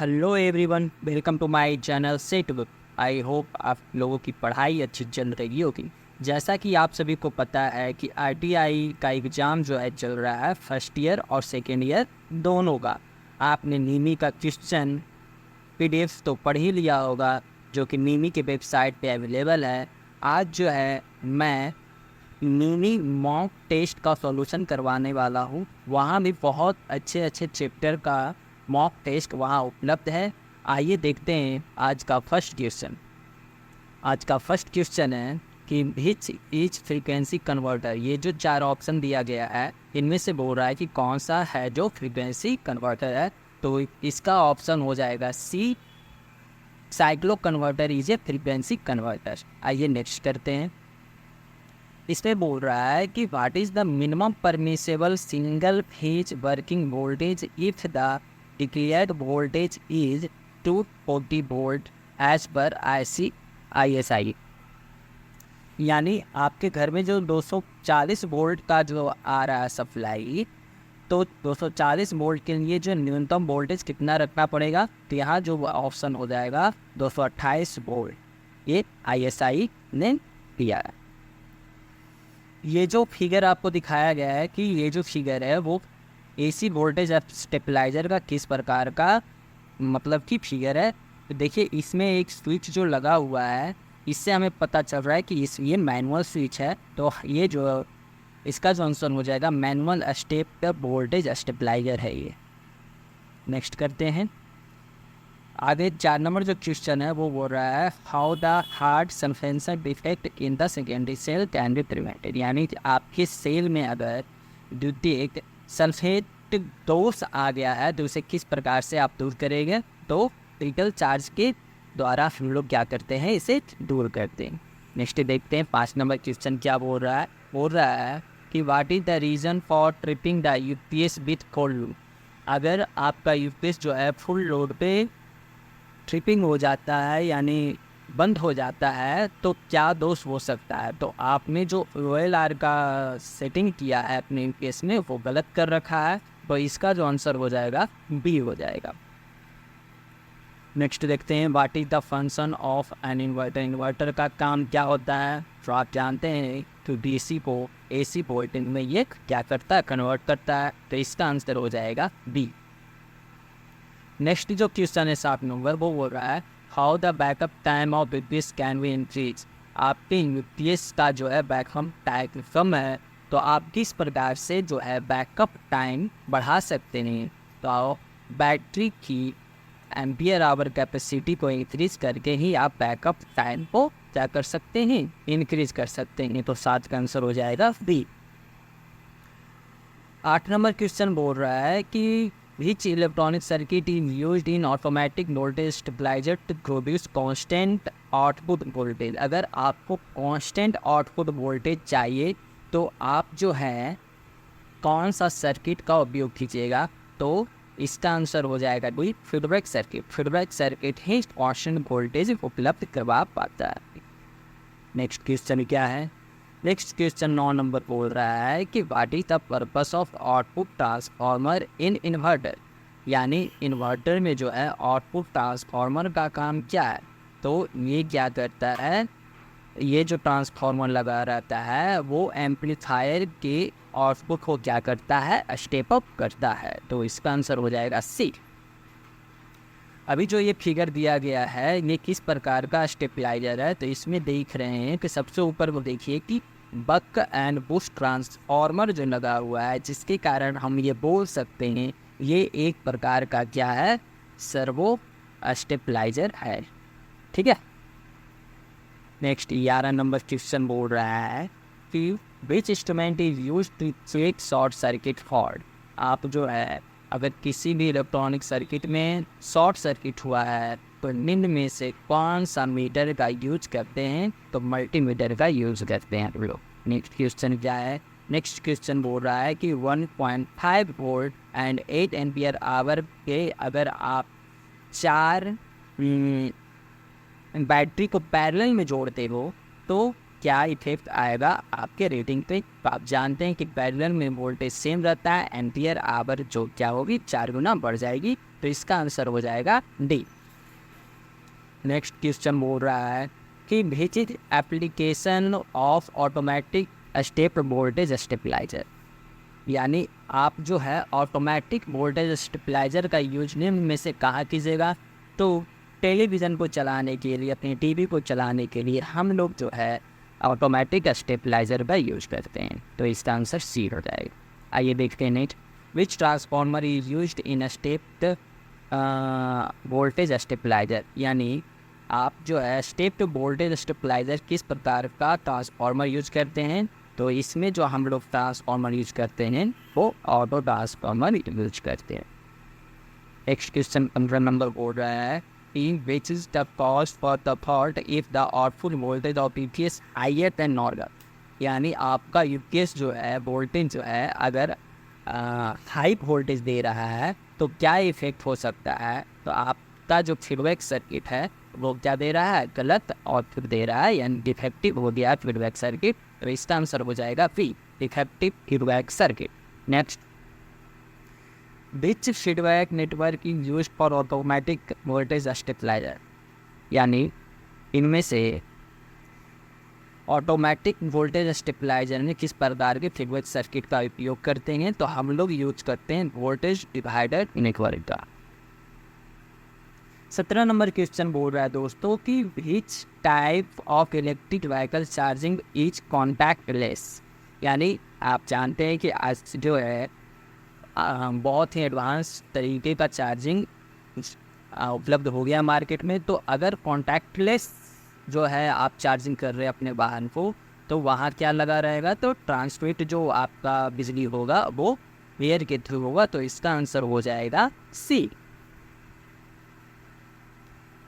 Hello everyone, welcome to my channel set book. I hope आप लोगों की पढ़ाई अच्छी चल रही होगी। जैसा कि आप सभी को पता है कि आरटीआई का एग्ज़ाम जो है चल रहा है फर्स्ट ईयर और सेकेंड ईयर दोनों का। आपने नीमी का क्वेश्चन पीडीएफ तो पढ़ ही लिया होगा, जो कि नीमी के वेबसाइट पे अवेलेबल है। आज जो है मैं नीमी मॉक टेस्ट का सॉल्यूशन करवाने वाला हूँ। वहाँ भी बहुत अच्छे अच्छे चैप्टर का मॉक टेस्ट वहाँ उपलब्ध है। आइए देखते हैं आज का फर्स्ट क्वेश्चन। आज का फर्स्ट क्वेश्चन है कि विच इज फ्रीक्वेंसी कन्वर्टर। ये जो चार ऑप्शन दिया गया है इनमें से बोल रहा है कि कौन सा है जो फ्रीक्वेंसी कन्वर्टर है। तो इसका ऑप्शन हो जाएगा C, cycloconverter is a frequency converter. आइए नेक्स्ट करते हैं। इसमें बोल रहा है कि what is the minimum permissible single phase working voltage if the declared voltage is 240 volt as per ISI। यानी आपके घर में जो 240 वोल्ट का जो आ रहा है सप्लाई, तो 240 वोल्ट के लिए जो न्यूनतम वोल्टेज कितना रखना पड़ेगा, तो यहाँ जो ऑप्शन हो जाएगा 228 वोल्ट। ये ISI ने दिया है। ये जो फिगर आपको दिखाया गया है कि ये जो फिगर है वो AC वोल्टेज स्टेबलाइजर का किस प्रकार का मतलब की फिगर है। तो देखिए इसमें एक स्विच जो लगा हुआ है, इससे हमें पता चल रहा है कि ये मैनुअल स्विच है। तो ये जो इसका जो आंसर हो जाएगा मैनुअल स्टेप वोल्टेज स्टेबलाइजर है ये। नेक्स्ट करते हैं आगे। 4 नंबर जो क्वेश्चन है वो बोल रहा है how the hard sulphation defect in the secondary cell can be prevented. यानी कि आपके सेल में अगर द्वितीयक सल्फेट दोष आ गया है तो उसे किस प्रकार से आप दूर करेंगे। तो क्रिटिकल चार्ज के द्वारा हम लोग क्या करते हैं, इसे दूर करते हैं। नेक्स्ट देखते हैं 5 नंबर क्वेश्चन क्या बोल रहा है। बोल रहा है कि what is the reason for tripping the UPS with full load. अगर आपका UPS जो है फुल लोड पे ट्रिपिंग हो जाता है यानी बंद हो जाता है तो क्या दोष हो सकता है। तो आपने जो OLR का सेटिंग किया है अपने UPS में वो गलत कर रखा है। तो इसका जो आंसर हो जाएगा B हो जाएगा। नेक्स्ट देखते हैं what is the function of an inverter. Inverter का काम क्या होता है, तो आप जानते हैं कि DC को AC वोल्टेज में ये क्या करता है, कन्वर्ट करता है। तो इसका आंसर हो जाएगा B। नेक्स्ट जो क्वेश्चन है 7 नंबर वो बोल रहा है how the backup time of UPS can be increase. आपके UPS का जो है बैकअप टाइम कम है तो आप किस प्रकार से जो है बैकअप टाइम बढ़ा सकते हैं। तो बैटरी की एम्पियर आवर कैपेसिटी को इंक्रीज करके ही आप बैकअप टाइम को क्या कर सकते हैं, इंक्रीज कर सकते हैं। तो 7 का आंसर हो जाएगा B। 8 नंबर क्वेश्चन बोल रहा है कि which electronic circuit is used in automatic voltage stabilizer to produce constant output voltage। अगर आपको constant output voltage चाहिए तो आप जो है कौन सा सर्किट का उपयोग कीजिएगा। तो इसका आंसर हो जाएगा कोई फीडबैक सर्किट। फीडबैक सर्किट ही constant वोल्टेज उपलब्ध करवा पाता है। नेक्स्ट क्वेश्चन क्या है। नेक्स्ट क्वेश्चन 9 नंबर बोल रहा है कि what is the purpose of output transformer in inverter. यानी इन्वर्टर में जो है आउटपुट ट्रांसफार्मर का काम क्या है। तो ये क्या करता है, ये जो ट्रांसफार्मर लगा रहता है वो एम्पलीफायर के आउटपुट को क्या करता है, स्टेप अप करता है। तो इसका आंसर हो जाएगा C। अभी जो ये फिगर दिया गया है ये किस प्रकार का स्टेबलाइजर है। तो इसमें देख रहे हैं कि सबसे ऊपर वो देखिए कि बक एंड बूस्ट ट्रांसफार्मर जो लगा हुआ है, जिसके कारण हम ये बोल सकते हैं ये एक प्रकार का क्या है, सर्वो स्टेबलाइजर है। ठीक है। नेक्स्ट 11 नंबर क्वेश्चन बोल रहा है कि which instrument is use to check short circuit fault. आप जो है अगर किसी भी इलेक्ट्रॉनिक सर्किट में शॉर्ट सर्किट हुआ है तो निम्न में से कौन सा मीटर का यूज करते हैं। तो मल्टीमीटर का यूज करते हैं हम लोग। नेक्स्ट क्वेश्चन क्या है। नेक्स्ट क्वेश्चन बोल रहा है कि 1.5 वोल्ट एंड 8 एम्पियर आवर के अगर आप 4 बैटरी को पैरेलल में जोड़ते हो तो क्या इफेक्ट आएगा आपके रेटिंग पे। तो आप जानते हैं कि पैरेलल में वोल्टेज सेम रहता है, एम्पियर आवर जो क्या होगी 4 गुना बढ़ जाएगी तो इसका आंसर हो जाएगा डी। नेक्स्ट क्वेश्चन बोल रहा है कि which is application of automatic step voltage stabiliser, यानी आप जो है ऑटोमेटिक वोल्टेज स्टेबलाइजर का यूज निम्न में से कहाँ कीजिएगा। तो टेलीविज़न को चलाने के लिए, अपने टीवी को चलाने के लिए हम लोग जो है ऑटोमेटिक स्टेबलाइजर का यूज करते हैं, तो इसका आंसर सी हो जाएगा। आइए देखते हैं next, which transformer is used in stepped voltage stabiliser, यानी आप जो है स्टेप्ड वोल्टेज स्टेबलाइजर किस प्रकार का ट्रांसफार्मर यूज करते हैं। तो इसमें जो हम लोग ट्रांसफार्मर यूज करते हैं वो ऑटो ट्रांसफार्मर यूज करते हैं। नेक्स्ट क्वेश्चन 15 नंबर बोल रहा है in which is the cause for the fault if the output voltage of UPS higher than normal, यानी आपका UPS जो है वोल्टेज जो है अगर हाई वोल्टेज दे रहा है तो क्या इफेक्ट हो सकता है। तो आपका जो फीडबैक सर्किट है वो क्या दे रहा है, गलत आउटपुट दे रहा है, यानी डिफेक्टिव हो गया फीडबैक सर्किट। तो इसका आंसर हो जाएगा B, defective feedback circuit. Next, which feedback network is use for automatic voltage stabiliser, यानी इनमें से ऑटोमेटिक वोल्टेज स्टेबलाइजर में किस प्रकार के फीडबैक सर्किट का उपयोग करते हैं। तो हम लोग यूज करते हैं वोल्टेज डिवाइडर नेटवर्क का। 17 नंबर क्वेश्चन बोल रहा है दोस्तों कि which type of electric vehicle charging is contactless, यानी आप जानते हैं कि आज जो है बहुत ही एडवांस तरीके का चार्जिंग उपलब्ध हो गया मार्केट में। तो अगर कॉन्टैक्टलेस जो है आप चार्जिंग कर रहे हैं अपने वाहन को, तो वहाँ क्या लगा रहेगा, तो ट्रांसमिट जो आपका बिजली होगा वो एयर के थ्रू होगा। तो इसका आंसर हो जाएगा सी।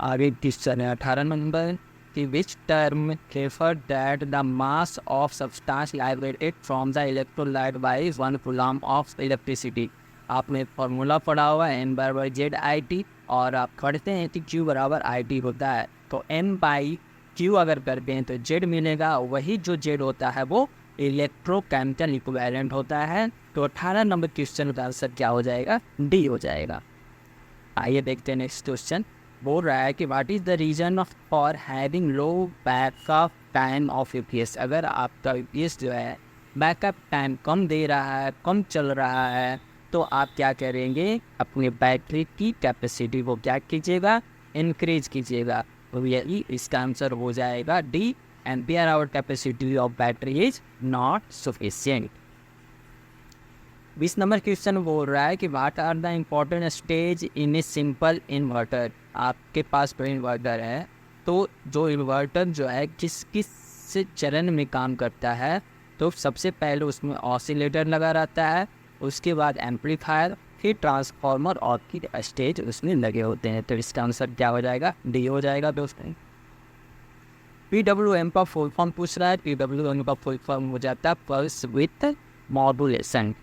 आगे क्वेश्चन है 18 नंबर कि which term refer that the mass of substance liberated from the electrolyte by 1 coulomb of electricity. आपने फॉर्मूला पढ़ा हुआ है एन बराबर जेड आई टी, और आप पढ़ते हैं कि क्यू बराबर आई टी होता है। तो एन बाई क्यू अगर करते हैं तो जेड मिलेगा, वही जो जेड होता है वो इलेक्ट्रोकेमिकल इक्विवेलेंट होता है। तो 18 नंबर क्वेश्चन का आंसर क्या हो जाएगा, डी हो जाएगा। आइए देखते हैं नेक्स्ट क्वेश्चन बोल रहा है कि what is the reason for having low backup time of UPS. अगर आपका यूपीएस जो है बैकअप टाइम कम दे रहा है, कम चल रहा है, तो आप क्या करेंगे, अपने बैटरी की कैपेसिटी को क्या कीजिएगा, इंक्रीज कीजिएगा। तो यही इसका आंसर हो जाएगा D, ampere hour capacity of battery is not sufficient. 20 number question बोल रहा है कि what are the important stage in a simple inverter. आपके पास कोई इन्वर्टर है, तो जो इन्वर्टर जो है किस किस चरण में काम करता है। तो सबसे पहले उसमें ऑसिलेटर लगा रहता है, उसके बाद एम्पलीफायर, फिर ट्रांसफार्मर और फिर स्टेज उसमें लगे होते हैं। तो इसका आंसर क्या हो जाएगा, डी हो जाएगा दोस्तों। PWM का फुल फॉर्म पूछ रहा है, PWM का फुल फॉर्म हो जाता है पल्स विथ मॉड्यूलेशन,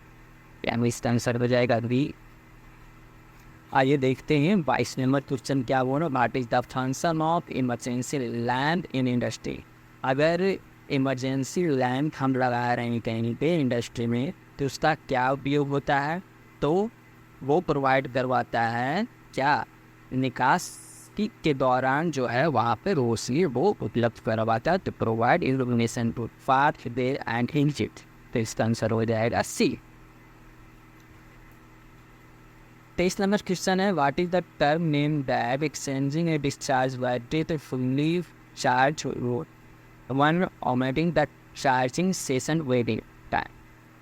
यानी इसका आंसर हो जाएगा बी। आइए देखते हैं 22 नंबर क्वेश्चन क्या बोल रहा है, what is the function of emergency lamp in industry. अगर इमरजेंसी लैंप हम लगा रहे हैं कहीं पे इंडस्ट्री में, तो उसका क्या उपयोग होता है। तो वो प्रोवाइड करवाता है क्या, निकास के दौरान जो है वहाँ पे रोशनी वो उपलब्ध करवाता है। तो provide illumination to fast there and hinged. तो इसका आंसर हो जाएगा सी। 23 नंबर क्वेश्चन है, what is the term name that exchanging a discharge battery to fully charge one omitting the charging session waiting time.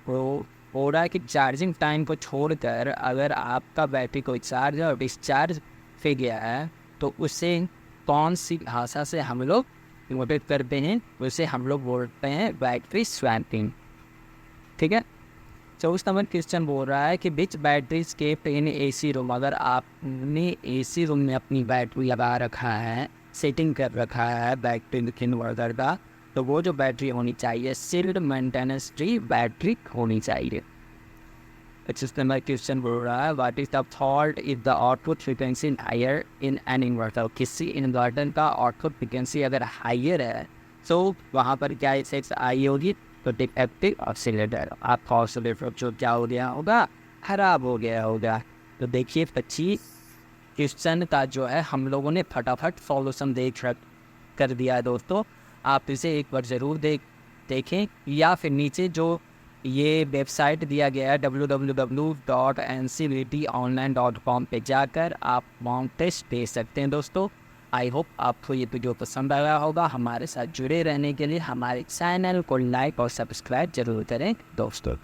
वो हो रहा है कि चार्जिंग टाइम को छोड़कर अगर आपका बैटरी कोई चार्ज और डिस्चार्ज हो गया है, तो उससे कौन सी भाषा से हम लोग इन्वर्ट करते हैं, उसे हम लोग बोलते हैं बैटरी स्वैपिंग। ठीक है। 24 नंबर क्वेश्चन बोल रहा है कि which battery kept in AC room. अगर आपने एसी रूम में अपनी बैटरी लगा रखा है, सेटिंग कर रखा है बैटरी इन्वर्टर का, तो वो जो बैटरी होनी चाहिए सील्ड मेंटेनेंस फ्री बैटरी होनी चाहिए। 25 नंबर क्वेश्चन बोल रहा है, what is the fault if the output frequency higher in an inverter. किसी इन्वर्टर का आउटपुट फ्रिक्वेंसी अगर हायर है तो वहाँ पर क्या इफेक्ट आई होगी, तो डिफेक्टिव ऑसिलेटर। आपका ऑसिलेटर जो क्या हो गया होगा, खराब हो गया होगा। तो देखिए 25 क्वेश्चन का जो है हम लोगों ने फटाफट सॉल्यूशन कर दिया है दोस्तों। आप इसे एक बार ज़रूर देखें, या फिर नीचे जो ये वेबसाइट दिया गया है www.ncvtonline.com पे जाकर आप मॉक टेस्ट दे सकते हैं दोस्तों। आई होप आपको ये वीडियो पसंद आया होगा। हमारे साथ जुड़े रहने के लिए हमारे चैनल को लाइक और सब्सक्राइब जरूर करें दोस्तों।